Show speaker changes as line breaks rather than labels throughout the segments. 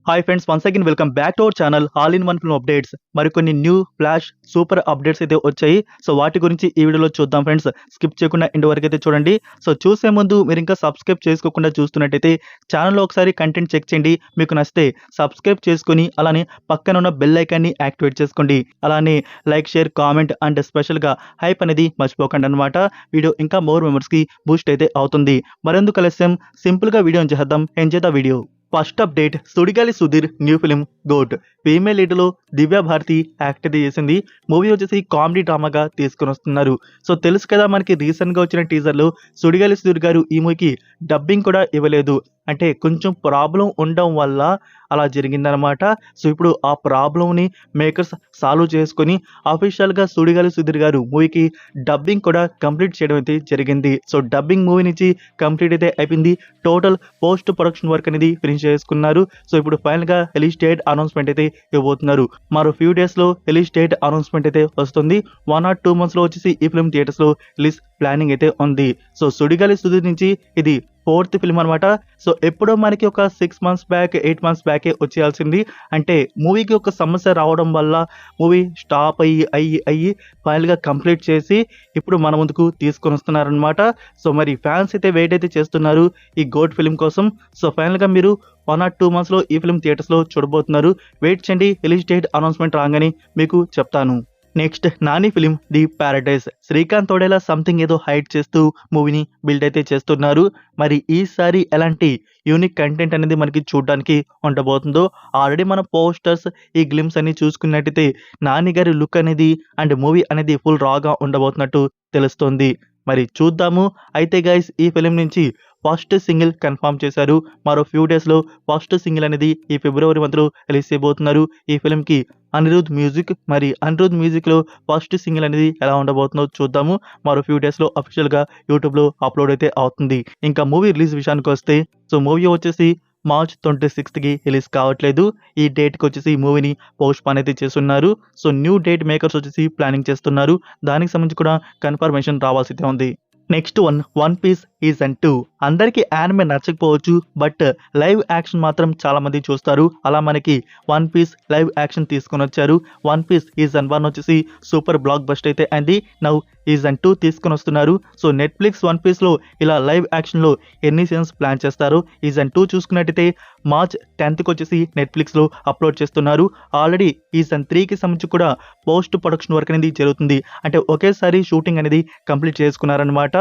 Hi friends, once again welcome back to our channel all in one film updates. మరికొన్ని new flash super updates అయితే వచ్చాయి. So వాటి గురించి ఈ వీడియోలో చూద్దాం ఫ్రెండ్స్. స్కిప్ చేయకుండా ఎండ్ వరకు అయితే చూడండి. సో చూసే ముందు మీరు ఇంకా సబ్స్క్రైబ్ చేసుకోకుండా చూస్తున్నట్టయితే ఛానల్లో ఒకసారి కంటెంట్ చెక్ చేయండి. మీకు నచ్చితే సబ్స్క్రైబ్ చేసుకుని అలానే పక్కన ఉన్న బెల్ ఐకాన్ని యాక్టివేట్ చేసుకోండి. అలానే లైక్, షేర్, కామెంట్ అండ్ స్పెషల్గా హైప్ అనేది మర్చిపోకండి అనమాట. వీడియో ఇంకా మోర్ మెంబర్స్కి బూస్ట్ అయితే అవుతుంది. మరెందుకు ఆలస్యం, సింపుల్గా వీడియో చేద్దాం. Enjoy the video. First update, Sudigali Sudheer new film GOAT. Female లీడ్లో దివ్య భారతి యాక్ట్ అయితే చేసింది. మూవీ వచ్చేసి కామెడీ డ్రామాగా తీసుకొని వస్తున్నారు. సో తెలుసు కదా, మనకి రీసెంట్గా వచ్చిన టీజర్లో సుడిగాలి సుధీర్ గారు ఈ మూవీకి డబ్బింగ్ కూడా ఇవ్వలేదు. అంటే కొంచెం ప్రాబ్లం ఉండడం వల్ల అలా జరిగిందనమాట. సో ఇప్పుడు ఆ ప్రాబ్లంని మేకర్స్ సాల్వ్ చేసుకొని అఫీషియల్గా సుడిగాలి సుధీర్ గారు మూవీకి డబ్బింగ్ కూడా కంప్లీట్ చేయడం అయితే జరిగింది. సో డబ్బింగ్ మూవీ నుంచి కంప్లీట్ అయితే అయిపోయింది. టోటల్ పోస్ట్ ప్రొడక్షన్ వర్క్ అనేది ఫినిష్ చేసుకున్నారు. సో ఇప్పుడు ఫైనల్గా రిలీజ్ డేట్ అనౌన్స్మెంట్ అయితే ఇవ్వబోతున్నారు. మరో ఫ్యూ డేస్లో రిలీజ్ డేట్ అనౌన్స్మెంట్ అయితే వస్తుంది. 1 or 2 monthsలో వచ్చేసి ఈ ఫిల్మ్ థియేటర్స్లో రిలీజ్ ప్లానింగ్ అయితే ఉంది. సో సుడిగాలి సుధీర్ నుంచి ఇది 4th ఫిల్మ్ అనమాట. సో ఎప్పుడో మనకి ఒక 6 months బ్యాక్, 8 months బ్యాకే వచ్చేయాల్సింది. అంటే మూవీకి ఒక సమస్య రావడం వల్ల మూవీ స్టాప్ అయ్యి ఫైనల్గా కంప్లీట్ చేసి ఇప్పుడు మన ముందుకు తీసుకొని వస్తున్నారనమాట. సో మరి ఫ్యాన్స్ అయితే వెయిట్ అయితే చేస్తున్నారు ఈ గోట్ ఫిల్మ్ కోసం. సో ఫైనల్గా మీరు 1 or 2 monthsలో ఈ ఫిల్మ్ థియేటర్స్లో చూడబోతున్నారు. వెయిట్ చేయండి, రిలీజ్ డేట్ అనౌన్స్మెంట్ రాగానే మీకు చెప్తాను. Next, Nani film the Paradise. Srikanth తోడేలా సంథింగ్ ఏదో హైడ్ చేస్తూ మూవీని బిల్డ్ అయితే చేస్తున్నారు. మరి ఈసారి ఎలాంటి యూనిక్ కంటెంట్ అనేది మనకి చూడడానికి ఉండబోతుందో ఆల్రెడీ మన పోస్టర్స్, ఈ గ్లిమ్స్ అన్ని చూసుకున్నట్టయితే నాని గారి లుక్ అనేది అండ్ మూవీ అనేది ఫుల్ రాగా ఉండబోతున్నట్టు తెలుస్తుంది. మరి చూద్దాము. అయితే గైస్, ఈ ఫిలిం నుంచి ఫస్ట్ సింగిల్ కన్ఫర్మ్ చేశారు. మరో ఫ్యూ డేస్లో ఫస్ట్ సింగిల్ అనేది ఈ ఫిబ్రవరి మంత్లో రిలీజ్ చేయబోతున్నారు. ఈ ఫిలింకి అనిరుద్ మ్యూజిక్. మరి అనిరుద్ మ్యూజిక్లో ఫస్ట్ సింగిల్ అనేది ఎలా ఉండబోతుందో చూద్దాము. మరో ఫ్యూ డేస్లో అఫీషియల్గా యూట్యూబ్లో అప్లోడ్ అయితే అవుతుంది. ఇంకా మూవీ రిలీజ్ విషయానికి వస్తే, సో మూవీ వచ్చేసి March 26కి రిలీజ్ కావట్లేదు. ఈ డేట్కి వచ్చేసి ఈ మూవీని పోస్ట్ పోన్ అయితే చేస్తున్నారు. సో న్యూ డేట్ మేకర్స్ వచ్చేసి ప్లానింగ్ చేస్తున్నారు. దానికి సంబంధించి కూడా కన్ఫర్మేషన్ రావాల్సి ఉంది. Next One Piece season 2. అందరికీ యానిమే నచ్చకపోవచ్చు, బట్ లైవ్ యాక్షన్ మాత్రం చాలా మంది చూస్తారు. అలా మనకి వన్ పీస్ లైవ్ యాక్షన్ తీసుకొని వచ్చారు. వన్ పీస్ సీజన్ 1 వచ్చేసి సూపర్ బ్లాక్ బస్టర్ అయితే అయింది. నౌ సీజన్ 2 తీసుకొని వస్తున్నారు. సో నెట్ఫ్లిక్స్ వన్ పీస్లో ఇలా లైవ్ యాక్షన్లో ఎన్ని సీజన్స్ ప్లాన్ చేస్తారు. సీజన్ 2 చూసుకున్నట్టయితే March 10th వచ్చేసి నెట్ఫ్లిక్స్లో అప్లోడ్ చేస్తున్నారు. ఆల్రెడీ సీజన్ 3కి సంబంధించి కూడా పోస్ట్ ప్రొడక్షన్ వర్క్ అనేది జరుగుతుంది. అంటే ఒకేసారి షూటింగ్ అనేది కంప్లీట్ చేసుకున్నారనమాట.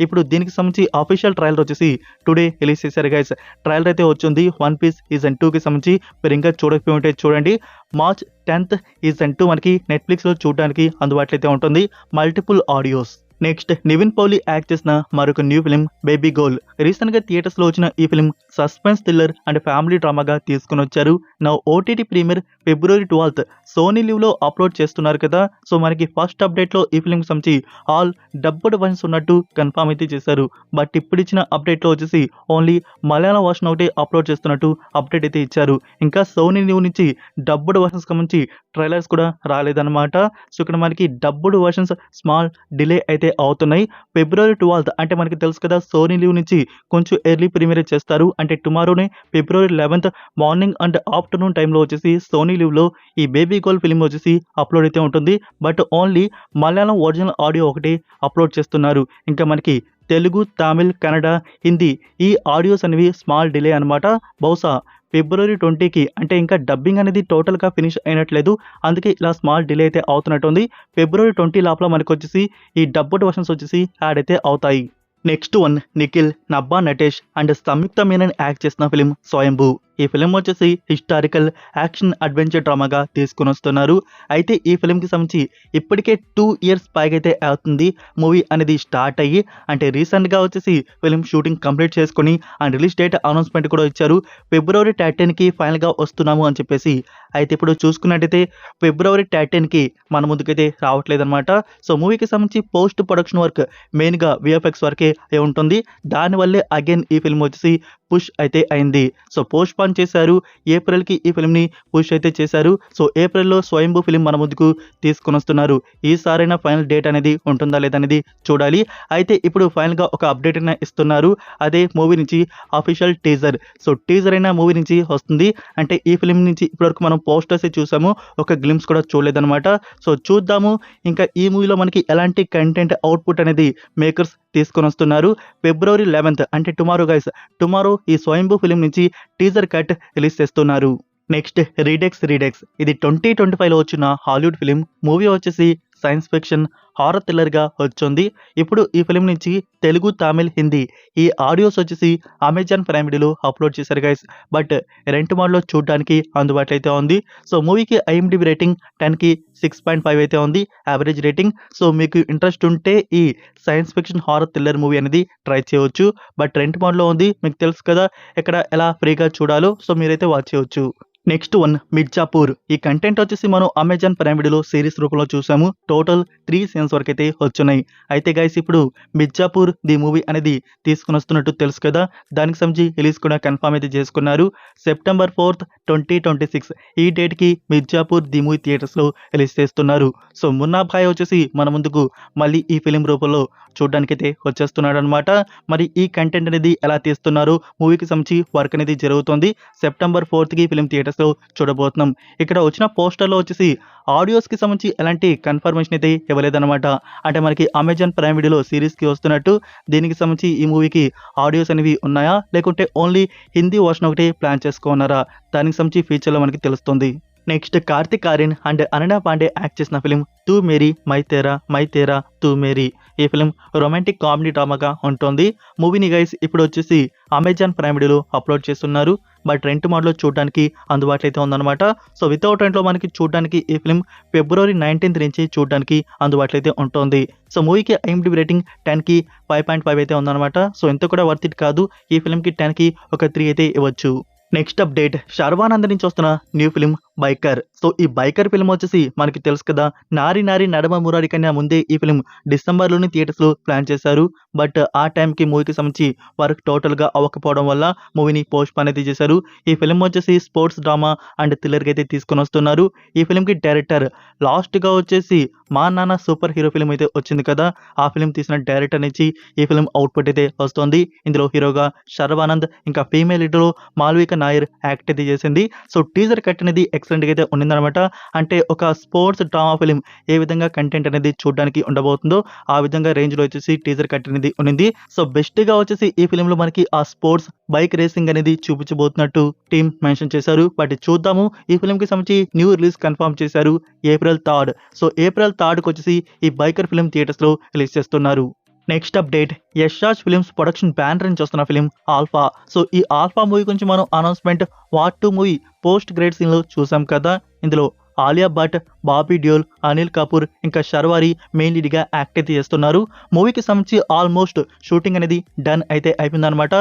ఇప్పుడు దీనికి సంబంధించి అఫీషియల్ ట్రైలర్ వచ్చేసి టుడే రిలీజ్ చేశారు గైస్. ట్రైలర్ అయితే వచ్చింది వన్ పీస్ సీజన్ 2కి సంబంధించి. మీరు ఇంకా చూడకపోయి ఉంటే చూడండి. March 10th సీజన్ 2 మనకి నెట్ఫ్లిక్స్లో చూడడానికి అందుబాటులో అయితే ఉంటుంది. Multiple audios. నెక్స్ట్, నివిన్ పౌలి యాక్ట్ చేసిన మరొక న్యూ ఫిలిం బేబీ గర్ల్. రీసెంట్గా థియేటర్స్లో వచ్చిన ఈ film suspense thriller and family డ్రామాగా తీసుకుని వచ్చారు. నా OTT premiere February 12th Sony లివ్లో అప్లోడ్ చేస్తున్నారు కదా. సో మనకి ఫస్ట్ అప్డేట్లో ఈ ఫిలింకి సంబంధించి ఆల్ డబ్బుడ్ వర్షన్స్ ఉన్నట్టు కన్ఫర్మ్ అయితే చేశారు. బట్ ఇప్పుడు ఇచ్చిన అప్డేట్లో వచ్చేసి ఓన్లీ మలయాళం వర్షన్ ఒకటి అప్లోడ్ చేస్తున్నట్టు అప్డేట్ అయితే ఇచ్చారు. ఇంకా సోనీ లివ్ నుంచి డబ్బుడ్ వర్షన్స్ సంబంధించి ట్రైలర్స్ కూడా రాలేదన్నమాట. సో ఇక్కడ మనకి డబ్బుడ్ వర్షన్స్ స్మాల్ డిలే అయితే అవుతున్నాయి. February 12th అంటే మనకి తెలుసు కదా, సోనీ లివ్ నుంచి కొంచెం ఎర్లీ ప్రీమియర్ చేస్తారు. అంటే టుమారోనే February 11th morning and afternoon టైంలో వచ్చేసి సోనీ లివ్లో ఈ బేబీ గర్ల్ ఫిలిం వచ్చేసి అప్లోడ్ అయితే ఉంటుంది. But only Malayalam original audio ఒకటి అప్లోడ్ చేస్తున్నారు. ఇంకా మనకి తెలుగు, తమిళ్, కన్నడ, హిందీ ఈ ఆడియోస్ అనేవి స్మాల్ డిలే అనమాట. బహుశా February 20కి అంటే ఇంకా డబ్బింగ్ అనేది టోటల్గా ఫినిష్ అయినట్లేదు. అందుకే ఇలా స్మాల్ డిలే అయితే అవుతున్నట్టుంది. February 20 లోపల మనకు వచ్చేసి ఈ డబ్బుడ్ వర్షన్స్ వచ్చేసి యాడ్ అయితే అవుతాయి. Next Nikhil, Nabha Natesh and Samyuktha Menon act చేసిన ఫిలిం స్వయంభూ. ఈ ఫిలిం వచ్చేసి హిస్టారికల్ యాక్షన్ అడ్వెంచర్ డ్రామాగా తీసుకొని వస్తున్నారు. అయితే ఈ ఫిలింకి సంబంధించి ఇప్పటికే 2 years పైగా అయితే అవుతుంది మూవీ అనేది స్టార్ట్ అయ్యి. అంటే రీసెంట్గా వచ్చేసి ఫిలిం షూటింగ్ కంప్లీట్ చేసుకొని అండ్ రిలీజ్ డేట్ అనౌన్స్మెంట్ కూడా ఇచ్చారు. February 13కి ఫైనల్గా వస్తున్నాము అని చెప్పేసి. అయితే ఇప్పుడు చూసుకున్నట్టయితే February 13కి మన ముందుకైతే రావట్లేదన్నమాట. సో మూవీకి సంబంధించి పోస్ట్ ప్రొడక్షన్ వర్క్ మెయిన్గా VFX వర్కే ఉంటుంది. దానివల్లే అగైన్ ఈ ఫిల్మ్ వచ్చేసి పుష్ అయితే అయింది. సో పోస్ట్ పోన్ చేశారు. ఏప్రిల్కి ఈ ఫిల్మ్ని పుష్ అయితే చేశారు. సో ఏప్రిల్లో స్వయంభూ ఫిల్మ్ మన ముందుకు తీసుకొని వస్తున్నారు. ఈసారైనా ఫైనల్ డేట్ అనేది ఉంటుందా లేదనేది చూడాలి. అయితే ఇప్పుడు ఫైనల్గా ఒక అప్డేట్ అయినా ఇస్తున్నారు. అదే మూవీ నుంచి అఫీషియల్ టీజర్. సో టీజర్ అయినా మూవీ నుంచి వస్తుంది. అంటే ఈ ఫిల్మ్ నుంచి ఇప్పటివరకు మనం పోస్టర్స్ చూసాము, ఒక గ్లిమ్స్ కూడా చూడలేదన్నమాట. సో చూద్దాము ఇంకా ఈ మూవీలో మనకి ఎలాంటి కంటెంట్ అవుట్పుట్ అనేది మేకర్స్ తీసుకొని వస్తున్నారు. ఫిబ్రవరి 11 అంటే టుమారో గైస్, టుమారో ఈ స్వయంభూ ఫిల్మ్ నుంచి టీజర్ కట్ రిలీజ్ చేస్తున్నారు. నెక్స్ట్ రీడెక్స్ ఇది 2025లో వచ్చిన హాలీవుడ్ ఫిలిం. మూవీ వచ్చేసి సైన్స్ ఫిక్షన్ హారర్ థ్రిల్లర్గా వచ్చింది. ఇప్పుడు ఈ ఫిలిం నుంచి తెలుగు, తమిళ్, హిందీ ఈ ఆడియోస్ వచ్చేసి అమెజాన్ ప్రైమ్ వీడియోలో అప్లోడ్ చేశారు గైస్. బట్ రెంట్ మోడ్లో చూడడానికి అందుబాటులో అయితే ఉంది. సో మూవీకి ఐఎండిబి రేటింగ్ 10కి 6.5 అయితే ఉంది యావరేజ్ రేటింగ్. సో మీకు ఇంట్రెస్ట్ ఉంటే ఈ science fiction horror thriller movie అనేది ట్రై చేయవచ్చు. బట్ రెంట్ మోడ్లో ఉంది, మీకు తెలుసు కదా ఇక్కడ ఎలా ఫ్రీగా చూడాలో. సో మీరైతే వాచ్ చేయవచ్చు. Next one Mirzapur. ఈ కంటెంట్ వచ్చేసి మనం అమెజాన్ ప్రైమ్ వీడియోలో సిరీస్ రూపంలో చూసాము. టోటల్ 3 సీన్స్ వరకు అయితే వచ్చున్నాయి. అయితే గైస్ ఇప్పుడు మిర్జాపూర్ ది మూవీ అనేది తీసుకుని వస్తున్నట్టు తెలుసు కదా. దానికి సంబంధించి రిలీజ్ కూడా కన్ఫర్మ్ అయితే చేసుకున్నారు. సెప్టెంబర్ 4, 2026 ఈ డేట్కి మిర్జాపూర్ ది మూవీ థియేటర్స్లో రిలీజ్ చేస్తున్నారు. సో మున్నా భాయ్ వచ్చేసి మన ముందుకు మళ్ళీ ఈ ఫిలిం రూపంలో చూడడానికైతే వచ్చేస్తున్నాడు అనమాట. మరి ఈ కంటెంట్ అనేది ఎలా తీస్తున్నారు, మూవీకి సంబంధించి వర్క్ అనేది జరుగుతుంది. సెప్టెంబర్ 4కి ఫిలిం థియేటర్స్లో చూడబోతున్నాం. ఇక్కడ వచ్చిన పోస్టర్లో వచ్చేసి ఆడియోస్కి సంబంధించి ఎలాంటి కన్ఫర్మేషన్ అయితే ఇవ్వలేదన్నమాట. అంటే మనకి అమెజాన్ ప్రైమ్ వీడియోలో సిరీస్కి వస్తున్నట్టు దీనికి సంబంధించి ఈ మూవీకి ఆడియోస్ అనేవి ఉన్నాయా, లేకుంటే ఓన్లీ హిందీ వర్షన్ ఒకటి ప్లాన్ చేసుకున్నారా, దానికి సంబంధించి ఫ్యూచర్లో మనకి తెలుస్తుంది. Next Karthik Aryan and Ananya Pandey act చేసిన ఫిలిం తూ మేరీ మై తేరా తూ మేరీ. ఈ ఫిలిం రొమాంటిక్ కామెడీ డ్రామాగా ఉంటుంది. మూవీని గైస్ ఇప్పుడు వచ్చేసి అమెజాన్ ప్రైమ్ వీడియోలో అప్లోడ్ చేస్తున్నారు. బట్ రెంట్ మోడ్లో చూడడానికి అందుబాటులో అయితే ఉందన్నమాట. సో వితౌట్ రెంట్లో మనకి చూడడానికి ఈ ఫిలిం ఫిబ్రవరి 19 నుంచి చూడడానికి అందుబాటులో అయితే ఉంటుంది. సో మూవీకి ఐఎండిబి రేటింగ్ 10కి 5.5 అయితే ఉందన్నమాట. సో ఎంత కూడా వర్త్ ఇట్ కాదు. ఈ ఫిలింకి 10కి ఒక 3 అయితే ఇవ్వచ్చు. నెక్స్ట్ అప్డేట్ శర్వానంద్ నుంచి వస్తున్న న్యూ ఫిలిం బైకర్. సో ఈ బైకర్ ఫిల్మ్ వచ్చేసి మనకి తెలుసు కదా, నారి నడమ మురారి కన్నా ముందే ఈ ఫిలిం డిసెంబర్లోని థియేటర్స్లో ప్లాన్ చేశారు. బట్ ఆ టైంకి మూవీకి సంబంధించి వర్క్ టోటల్గా అవ్వకపోవడం వల్ల మూవీని పోస్ట్ పోన్ అయితే చేశారు. ఈ ఫిలిం వచ్చేసి స్పోర్ట్స్ డ్రామా అండ్ థ్రిల్లర్కి అయితే తీసుకొని వస్తున్నారు. ఈ ఫిలింకి డైరెక్టర్ లాస్ట్గా వచ్చేసి మా నాన్న సూపర్ హీరో ఫిలిం అయితే వచ్చింది కదా, ఆ ఫిలిం తీసిన డైరెక్టర్ నుంచి ఈ ఫిలిం అవుట్పుట్ అయితే వస్తుంది. ఇందులో హీరోగా శర్వానంద్, ఇంకా ఫీమేల్ లీడర్లో మాల్విక నాయర్ యాక్ట్ అయితే చేసింది. సో టీజర్ కట్ అనేది ఎక్సలెంట్గా అయితే ఉండిందనమాట. అంటే ఒక స్పోర్ట్స్ డ్రామా ఫిలిం ఏ విధంగా కంటెంట్ అనేది చూడడానికి ఉండబోతుందో ఆ విధంగా రేంజ్లో వచ్చేసి టీజర్ కట్ అనేది ఉన్నింది. సో బెస్ట్గా వచ్చేసి ఈ ఫిలింలో మనకి ఆ స్పోర్ట్స్ బైక్ రేసింగ్ అనేది చూపించబోతున్నట్టు టీమ్ మెన్షన్ చేశారు. బట్ చూద్దాము. ఈ ఫిలింకి సంబంధించి న్యూ రిలీజ్ కన్ఫర్మ్ చేశారు April 3. సో April 3కి వచ్చేసి ఈ బైకర్ ఫిలిం థియేటర్స్లో రిలీజ్ చేస్తున్నారు. Next update Yash films production banner నుంచి వస్తున్న ఫిలిం ఆల్ఫా. సో ఈ ఆల్ఫా మూవీ గురించి మనం announcement war 2 movie post grade సీన్లో చూసాం కదా. ఇందులో ఆలియా భట్, బాబీ డియోల్, అనిల్ కపూర్, ఇంకా శర్వారి మెయిన్ లీడ్గా యాక్ట్ అయితే చేస్తున్నారు. మూవీకి సంబంధించి ఆల్మోస్ట్ షూటింగ్ అనేది డన్ అయితే అయిపోయిందనమాట.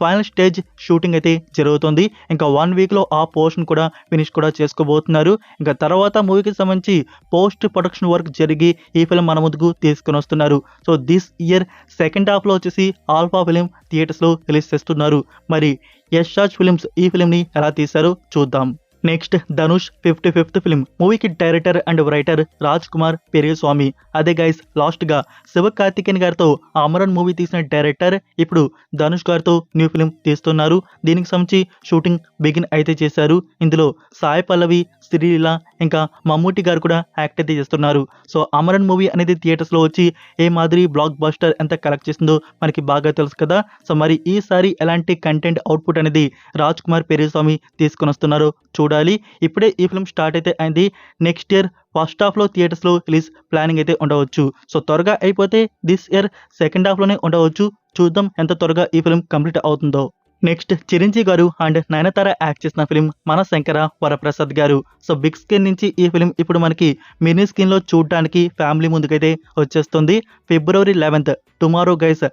ఫైనల్ స్టేజ్ షూటింగ్ అయితే జరుగుతుంది. ఇంకా 1 వీక్లో ఆ పోర్షన్ కూడా ఫినిష్ కూడా చేసుకోబోతున్నారు. ఇంకా తర్వాత మూవీకి సంబంధించి పోస్ట్ ప్రొడక్షన్ వర్క్ జరిగి ఈ ఫిలిం మన ముందుకు తీసుకొని వస్తున్నారు. సో దిస్ ఇయర్ సెకండ్ హాఫ్లో వచ్చేసి ఆల్ఫా ఫిలిం థియేటర్స్లో రిలీజ్ చేస్తున్నారు. మరి యష్ ఫిలిమ్స్ ఈ ఫిలింని ఎలా తీశారో చూద్దాం. Next Dhanush 55th film. మూవీకి director and writer Raj Kumar Periyasamy. అదే గైస్ లాస్ట్గా శివకార్తికేయన్ గారితో అమరన్ మూవీ తీసిన డైరెక్టర్ ఇప్పుడు ధనుష్ గారితో న్యూ ఫిలిం తీస్తున్నారు. దీనికి సంబంధించి షూటింగ్ బిగిన్ అయితే చేశారు. ఇందులో సాయి పల్లవి, శ్రీలీల, ఇంకా మమ్మూటి గారు కూడా యాక్ట్ అయితే చేస్తున్నారు. సో అమరన్ మూవీ అనేది థియేటర్స్లో వచ్చి ఏ మాదిరి బ్లాక్ బస్టర్ ఎంత కలెక్ట్ చేసిందో మనకి బాగా తెలుసు కదా. సో మరి ఈసారి ఎలాంటి కంటెంట్ అవుట్పుట్ అనేది రాజ్ కుమార్ పెరియస్వామి తీసుకొని వస్తున్నారో చూడాలి. ఇప్పుడే ఈ ఫిల్మ్ స్టార్ట్ అయితే అయింది. నెక్స్ట్ ఇయర్ ఫస్ట్ హాఫ్లో థియేటర్స్లో రిలీజ్ ప్లానింగ్ అయితే ఉండవచ్చు. సో త్వరగా అయిపోతే దిస్ ఇయర్ సెకండ్ హాఫ్లోనే ఉండవచ్చు. చూద్దాం ఎంత త్వరగా ఈ ఫిల్మ్ కంప్లీట్ అవుతుందో. నెక్స్ట్ చిరంజీవి గారు అండ్ నయనతార యాక్ట్ చేసిన ఫిలిం మన శంకర వరప్రసాద్ గారు. సో బిగ్ స్క్రీన్ నుంచి ఈ ఫిలిం ఇప్పుడు మనకి మినీ స్క్రీన్లో చూడడానికి ఫ్యామిలీ ముందుకైతే వచ్చేస్తుంది. February 11 tomorrow guys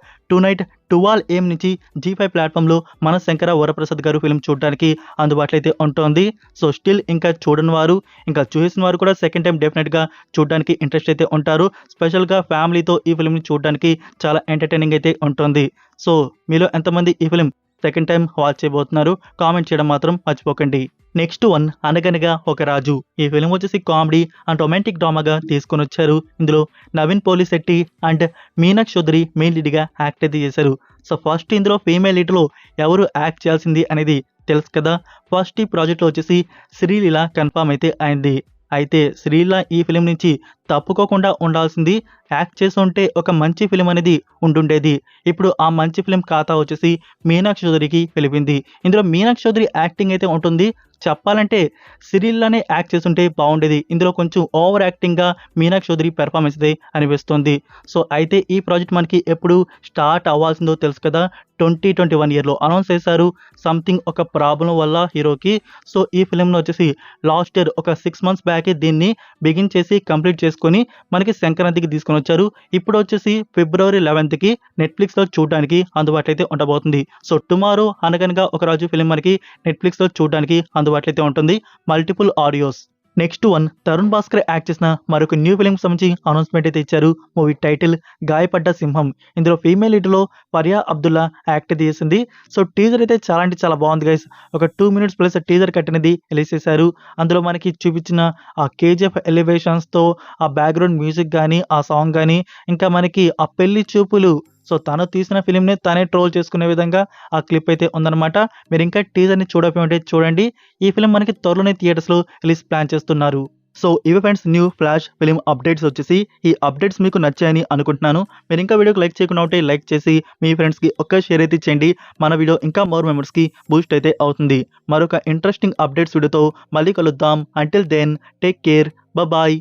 night 12 AM నుంచి G5 ప్లాట్ఫామ్లో మన శంకర వరప్రసాద్ గారు ఫిలిం చూడడానికి అందుబాటులో అయితే ఉంటుంది. సో స్టిల్ ఇంకా చూడని వారు, ఇంకా చూసిన వారు కూడా సెకండ్ టైం డెఫినెట్గా చూడడానికి ఇంట్రెస్ట్ అయితే ఉంటారు. స్పెషల్గా ఫ్యామిలీతో ఈ ఫిలింని చూడడానికి చాలా ఎంటర్టైనింగ్ అయితే ఉంటుంది. సో మీలో ఎంతమంది ఈ ఫిలిం సెకండ్ టైం వాచ్ చేయబోతున్నారు కామెంట్ చేయడం మాత్రం మర్చిపోకండి. నెక్స్ట్ వన్ అనగనగా ఒక రాజు. ఈ ఫిలిం వచ్చేసి కామెడీ అండ్ రొమాంటిక్ డ్రామాగా తీసుకొని వచ్చారు. ఇందులో నవీన్ పోలిశెట్టి అండ్ మీనాక్షి చౌదరి మెయిన్ లీడ్గా యాక్ట్ అయితే చేశారు. సో ఫస్ట్ ఇందులో ఫీమేల్ లీడ్లో ఎవరు యాక్ట్ చేయాల్సింది అనేది తెలుసు కదా. ఫస్ట్ ఈ ప్రాజెక్ట్లో వచ్చేసి శ్రీలీల కన్ఫామ్ అయితే అయింది. అయితే శ్రీలీల ఈ ఫిలిం నుంచి తప్పుకోకుండా ఉండాల్సింది. యాక్ట్ చేసి ఉంటే ఒక మంచి ఫిలిం అనేది ఉండుండేది. ఇప్పుడు ఆ మంచి ఫిలిం ఖాతా వచ్చేసి మీనాక్షి చౌదరికి వెళ్ళిపోయింది. ఇందులో మీనాక్షి చౌదరి యాక్టింగ్ అయితే ఉంటుంది. చెప్పాలంటే శ్రీలీలనే యాక్ట్ చేస్తుంటే బాగుండేది. ఇందులో కొంచెం ఓవర్ యాక్టింగ్గా మీనాక్షి చౌదరి పెర్ఫార్మెన్స్ అయితే అనిపిస్తుంది. సో అయితే ఈ ప్రాజెక్ట్ మనకి ఎప్పుడు స్టార్ట్ అవ్వాల్సిందో తెలుసు కదా. 2021 ఇయర్లో అనౌన్స్ చేశారు. సంథింగ్ ఒక ప్రాబ్లం వల్ల హీరోకి. సో ఈ ఫిలింలో వచ్చేసి లాస్ట్ ఇయర్ ఒక 6 months బ్యాకే దీన్ని బిగిన్ చేసి కంప్లీట్ చేసుకొని మనకి సంక్రాంతికి తీసుకొని వచ్చారు. ఇప్పుడు వచ్చేసి February 11th నెట్ఫ్లిక్స్లో చూడడానికి అందుబాటులో అయితే ఉండబోతుంది. సో టుమారో అనగనగా ఒక రాజు ఫిలిం మనకి నెట్ఫ్లిక్స్లో చూడడానికి అందుబాటులో అయితే ఉంటుంది. Multiple audios. Next one Tarun Bhaskar act చేసిన మరొక న్యూ ఫిలిం సంబంధించి అనౌన్స్మెంట్ అయితే ఇచ్చారు. మూవీ టైటిల్ గాయపడ్డ సింహం. ఇందులో ఫీమేల్ లీడ్లో ఫరియా అబ్దుల్లా యాక్ట్ అయితే చేసింది. సో టీజర్ అయితే చాలా అంటే చాలా బాగుంది గైస్. ఒక 2 minutes ప్లస్ టీజర్ కట్ అనేది రిలీజ్ చేశారు. అందులో మనకి చూపించిన ఆ కేజీఎఫ్ ఎలివేషన్స్తో ఆ బ్యాక్గ్రౌండ్ మ్యూజిక్ కానీ ఆ సాంగ్ కానీ ఇంకా మనకి ఆ పెళ్లి చూపులు. సో తను తీసిన ఫిలింని తనే ట్రోల్ చేసుకునే విధంగా ఆ క్లిప్ అయితే ఉందన్నమాట. మీరు ఇంకా టీజర్ని చూడకపోతే చూడండి. ఈ ఫిలిం మనకి త్వరలోనే థియేటర్స్లో రిలీజ్ ప్లాన్ చేస్తున్నారు. సో ఇవి friends new flash film updates వచ్చేసి. ఈ అప్డేట్స్ మీకు నచ్చాయని అనుకుంటున్నాను. మీరు ఇంకా వీడియోకి లైక్ చేయకుండా ఉంటే లైక్ చేసి మీ ఫ్రెండ్స్కి ఒక్క షేర్ అయితే చేయండి. మన వీడియో ఇంకా మోర్ మెంబర్స్కి బూస్ట్ అయితే అవుతుంది. మరొక ఇంట్రెస్టింగ్ అప్డేట్స్ వీడియోతో మళ్ళీ కలుద్దాం. Until then take care. Bye.